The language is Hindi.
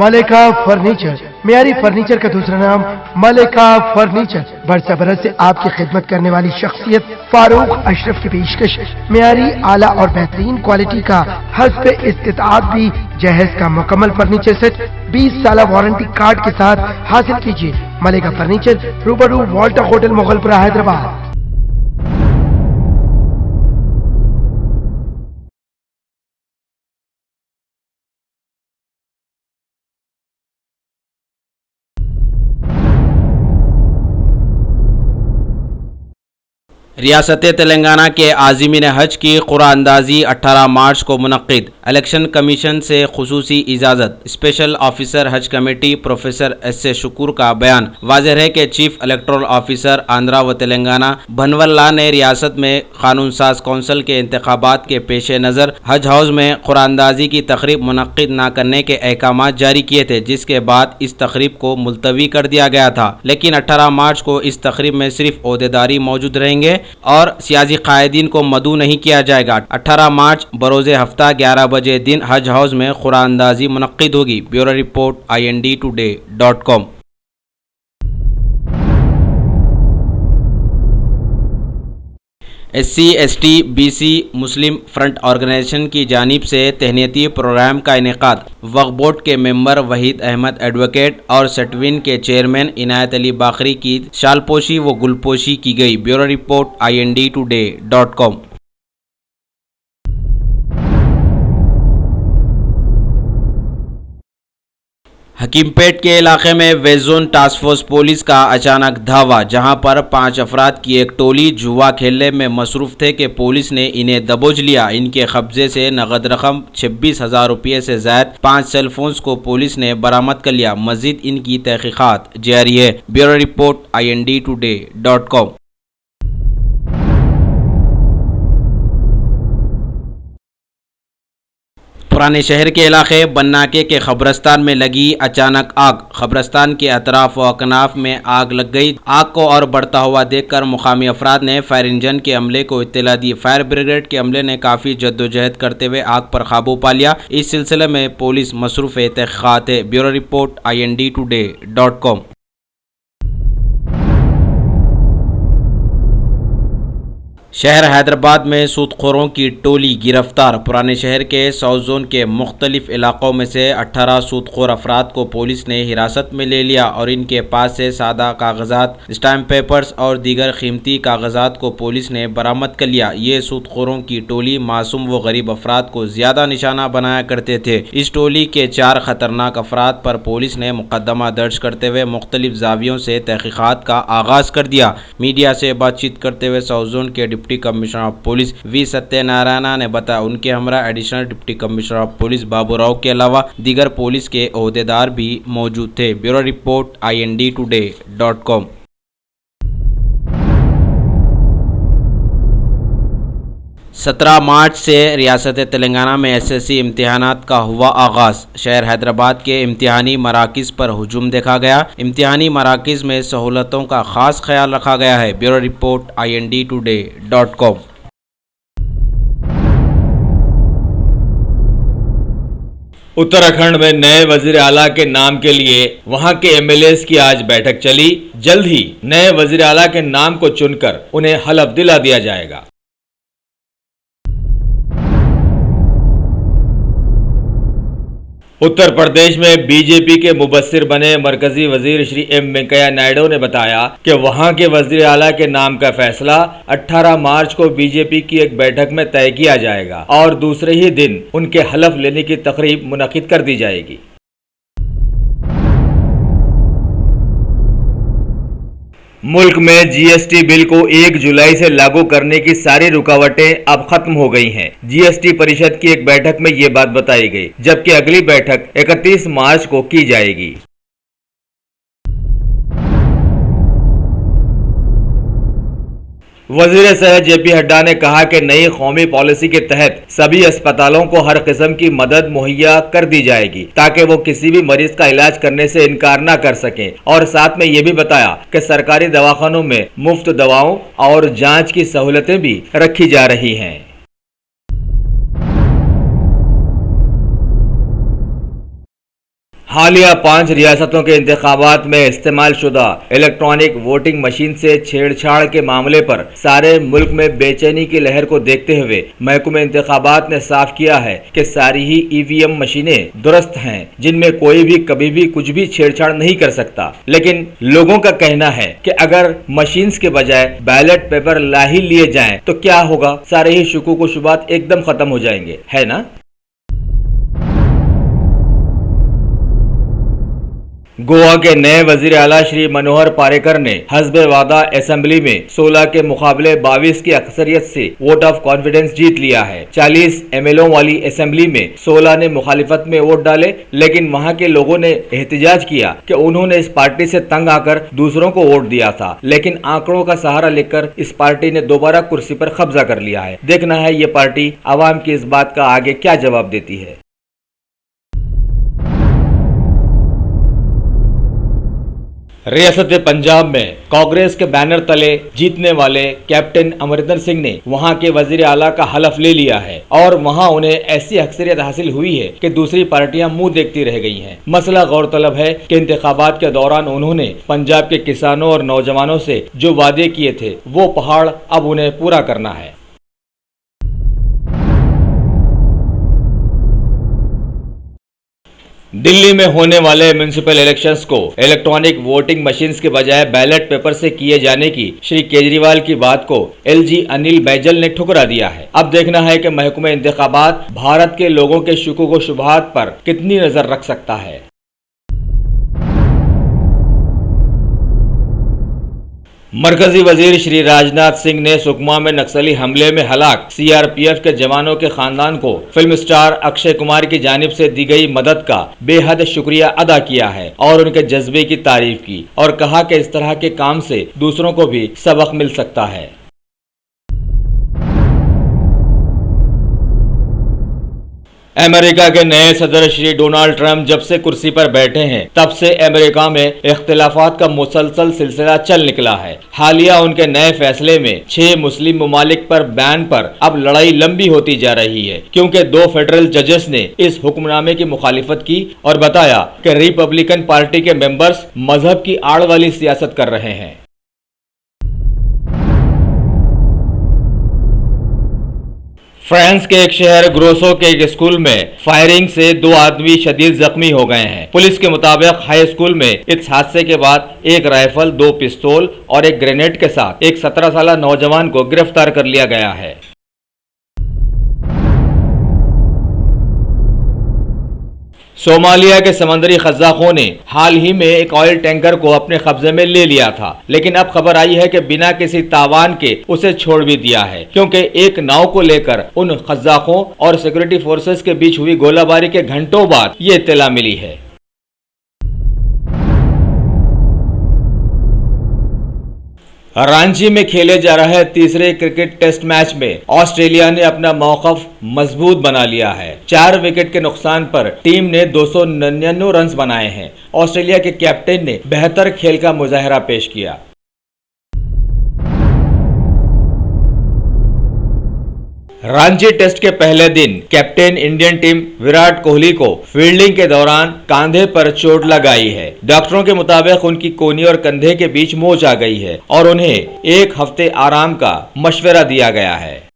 मलिका फर्नीचर, मियारी फर्नीचर का दूसरा नाम मलिका फर्नीचर। बरसा बरस से आपकी खिदमत करने वाली शख्सियत फारूक अशरफ की पेशकश मियारी आला और बेहतरीन क्वालिटी का हस्ब इस्तिताअत भी जहेज का मुकम्मल फर्नीचर सेट 20 साल वारंटी कार्ड के साथ हासिल कीजिए। मलिका फर्नीचर, रूबरू वॉल्टर होटल, मुगलपुरा, हैदराबाद। रियासत तेलंगाना के आज़मीन हज की कुरानंदाज़ी 18 मार्च को मुनक़्क़िद। इलेक्शन कमीशन से खुसूसी इजाज़त। स्पेशल ऑफिसर हज कमेटी प्रोफेसर एस.ए. शुक्र का बयान। वाज़ेह है कि चीफ इलेक्टोरल ऑफिसर आंध्रा व तेलंगाना भनवल्ला ने रियासत में कानून साज कौंसिल के इंतखाबात के पेश नज़र हज हाउस में कुरानंदाज़ी की तकरीब मुनक़्क़िद न करने के अहकाम जारी किए थे, जिसके बाद इस तकरीब को मुलतवी कर दिया गया था। लेकिन 18 मार्च को इस तकरीब में सिर्फ ओहदेदारी मौजूद रहेंगे और सियासी कायदीन को मदऊ नहीं किया जाएगा। 18 मार्च बरोज़े हफ्ता 11 बजे दिन हज हाउस में कुरानंदाज़ी मुनक़्क़िद होगी। Bureau report INDtoday.com। SC, ST, BC मुस्लिम फ्रंट ऑर्गेनाइजेशन की जानिब से तहनीती प्रोग्राम का इनेकाद। वक्फ बोर्ड के मेंबर वहीद अहमद एडवोकेट और सटविन के चेयरमैन इनायत अली बाखरी की शालपोशी व गुलपोशी की गई। Bureau report INDtoday.com। हकीमपेट के इलाके में west zone task force police का अचानक धावा, जहां पर 5 अफराद की एक टोली जुआ खेलने में मसरूफ थे कि पुलिस ने इन्हें दबोच लिया। इनके कब्जे से नगद रकम 26,000 रुपये से ज़ायद 5 सेलफोन्स को पुलिस ने बरामद कर लिया। मजीद इनकी तहकीकात जारी है। Bureau report INDtoday.com। पुराने शहर के इलाके बन्नाके के खबरस्तान में लगी अचानक आग। खबरस्तान के अतराफ व अकनाफ में आग लग गई। आग को और बढ़ता हुआ देखकर मुकामी अफराद ने फायर इंजन के अमले को इत्तला दी। फायर ब्रिगेड के अमले ने काफ़ी जद्दोजहद करते हुए आग पर काबू पा लिया। इस सिलसिले में पुलिस मसरूफ़ तहक़ीक़ात है। Bureau report INDtoday.com। शहर हैदराबाद में सूदखोरों की टोली गिरफ्तार। पुराने शहर के साउथ जोन के मुख्तलिफ इलाकों में से 18 सूदखोर अफराद को पुलिस ने हिरासत में ले लिया और इनके पास से सादा कागजात, स्टैम्प पेपर्स और दीगर कीमती कागजात को पुलिस ने बरामद कर लिया। ये सूदखोरों की टोली मासूम व गरीब अफराद को ज़्यादा निशाना बनाया करते थे। इस टोली के 4 खतरनाक अफराद पर पुलिस ने मुकदमा दर्ज करते हुए मुख्तलिफ जावियों से तहकीकात का आगाज़ कर दिया। मीडिया से बातचीत करते हुए साउथ जोन के deputy commissioner of police V. Satyanarayana ने बताया, उनके हमरा additional deputy commissioner of police Babu Rao के अलावा दीगर पुलिस के ओहदेदार भी मौजूद थे। Bureau report INDtoday.com। 17 मार्च से रियासत तेलंगाना में SSC इम्तिहानात का हुआ आगाज़। शहर हैदराबाद के इम्तिहानी मराकिज़ पर हुजूम देखा गया। इम्तिहानी मराकिज़ में सहूलतों का ख़ास ख्याल रखा गया है। Bureau report INDtoday.com। उत्तराखंड में नए वजीर आला के नाम के लिए वहां के MLAs की आज बैठक चली। जल्द ही नए वजीर आला के नाम को चुनकर उन्हें हलफ दिला दिया जाएगा। उत्तर प्रदेश में बीजेपी के मुबस्सिर बने मरकजी वजीर श्री M. वेंकैया नायडू ने बताया कि वहां के वजीर आला के नाम का फैसला 18 मार्च को बीजेपी की एक बैठक में तय किया जाएगा और दूसरे ही दिन उनके हलफ लेने की तकरीब मुनक्किद कर दी जाएगी। मुल्क में GST बिल को 1 जुलाई से लागू करने की सारी रुकावटें अब खत्म हो गई हैं। GST परिषद की एक बैठक में ये बात बताई गई, जबकि अगली बैठक 31 मार्च को की जाएगी। वजीर सेहत JP हड्डा ने कहा कि नई कौमी पॉलिसी के तहत सभी अस्पतालों को हर किस्म की मदद मुहैया कर दी जाएगी ताकि वो किसी भी मरीज का इलाज करने से इनकार न कर सकें। और साथ में ये भी बताया कि सरकारी दवाखानों में मुफ्त दवाओं और जांच की सहूलतें भी रखी जा रही हैं। हालिया 5 रियासतों के इंतखाबात में इस्तेमाल शुदा इलेक्ट्रॉनिक वोटिंग मशीन से छेड़छाड़ के मामले पर सारे मुल्क में बेचैनी की लहर को देखते हुए महकमे इंतखाबात ने साफ किया है कि सारी ही ईवीएम मशीनें दुरुस्त हैं, जिनमें कोई भी कभी भी कुछ भी छेड़छाड़ नहीं कर सकता। लेकिन लोगों का कहना है कि अगर मशीन्स के बजाय बैलेट पेपर ला ही लिए जाएं तो क्या होगा, सारे ही शुकूक व शुबात एकदम खत्म हो जाएंगे, है ना। गोवा के नए वजीर आला श्री मनोहर पारेकर ने हस्बे वादा असेंबली में 16 के मुकाबले 22 की अक्सरियत से वोट ऑफ कॉन्फिडेंस जीत लिया है। 40 एमएलओ वाली असेंबली में 16 ने मुखालिफत में वोट डाले, लेकिन वहां के लोगों ने एहतजाज किया कि उन्होंने इस पार्टी से तंग आकर दूसरों को वोट दिया था, लेकिन आंकड़ों का सहारा लेकर इस पार्टी ने दोबारा कुर्सी पर कब्जा कर लिया है। देखना है ये पार्टी आवाम की इस बात का आगे क्या जवाब देती है। रियासत पंजाब में कांग्रेस के बैनर तले जीतने वाले कैप्टन अमरिंदर सिंह ने वहां के वजीर आला का हलफ ले लिया है और वहां उन्हें ऐसी अक्सरियत हासिल हुई है कि दूसरी पार्टियां मुंह देखती रह गई हैं। मसला गौरतलब है कि इंतखाबात के दौरान उन्होंने पंजाब के किसानों और नौजवानों से जो वादे किए थे वो पहाड़ अब उन्हें पूरा करना है। दिल्ली में होने वाले म्युनिसिपल इलेक्शंस को इलेक्ट्रॉनिक वोटिंग मशीन्स के बजाय बैलेट पेपर से किए जाने की श्री केजरीवाल की बात को एलजी अनिल बैजल ने ठुकरा दिया है। अब देखना है कि महकमे इंतखाबात भारत के लोगों के शुकूक व शुबहात पर कितनी नजर रख सकता है। मरकजी वजीर श्री राजनाथ सिंह ने सुकमा में नक्सली हमले में हलाक सीआरपीएफ के जवानों के खानदान को फिल्म स्टार अक्षय कुमार की जानिब से दी गई मदद का बेहद शुक्रिया अदा किया है और उनके जज्बे की तारीफ की और कहा कि इस तरह के काम से दूसरों को भी सबक मिल सकता है। अमेरिका के नए सदर श्री डोनाल्ड ट्रंप जब से कुर्सी पर बैठे हैं तब से अमेरिका में इख्तिलाफात का मुसलसल सिलसिला चल निकला है। हालिया उनके नए फैसले में 6 मुस्लिम ममालिक पर बैन पर अब लड़ाई लंबी होती जा रही है, क्योंकि 2 फेडरल जजेस ने इस हुक्मनामे की मुखालिफत की और बताया कि रिपब्लिकन पार्टी के मेंबर्स मजहब की आड़ वाली सियासत कर रहे हैं। फ्रांस के एक शहर ग्रोसो के एक स्कूल में फायरिंग से 2 आदमी शदीद जख्मी हो गए हैं। पुलिस के मुताबिक हाई स्कूल में इस हादसे के बाद एक राइफल, 2 पिस्तौल और एक ग्रेनेड के साथ एक 17 साल नौजवान को गिरफ्तार कर लिया गया है। सोमालिया के समंदरी खजाखों ने हाल ही में एक ऑयल टैंकर को अपने कब्जे में ले लिया था, लेकिन अब खबर आई है कि बिना किसी तावान के उसे छोड़ भी दिया है, क्योंकि एक नाव को लेकर उन खजाखों और सिक्योरिटी फोर्सेस के बीच हुई गोलाबारी के घंटों बाद ये इत्तला मिली है। रांची में खेले जा रहे तीसरे क्रिकेट टेस्ट मैच में ऑस्ट्रेलिया ने अपना मौकफ मजबूत बना लिया है। 4 विकेट के नुकसान पर टीम ने 299 रन बनाए हैं। ऑस्ट्रेलिया के कैप्टन ने बेहतर खेल का मुजाहरा पेश किया। रांची टेस्ट के पहले दिन captain Indian team Virat Kohli को फील्डिंग के दौरान कांधे पर चोट लगाई है। डॉक्टरों के मुताबिक उनकी कोहनी और कंधे के बीच मोच आ गई है और उन्हें 1 हफ्ते आराम का मशवरा दिया गया है।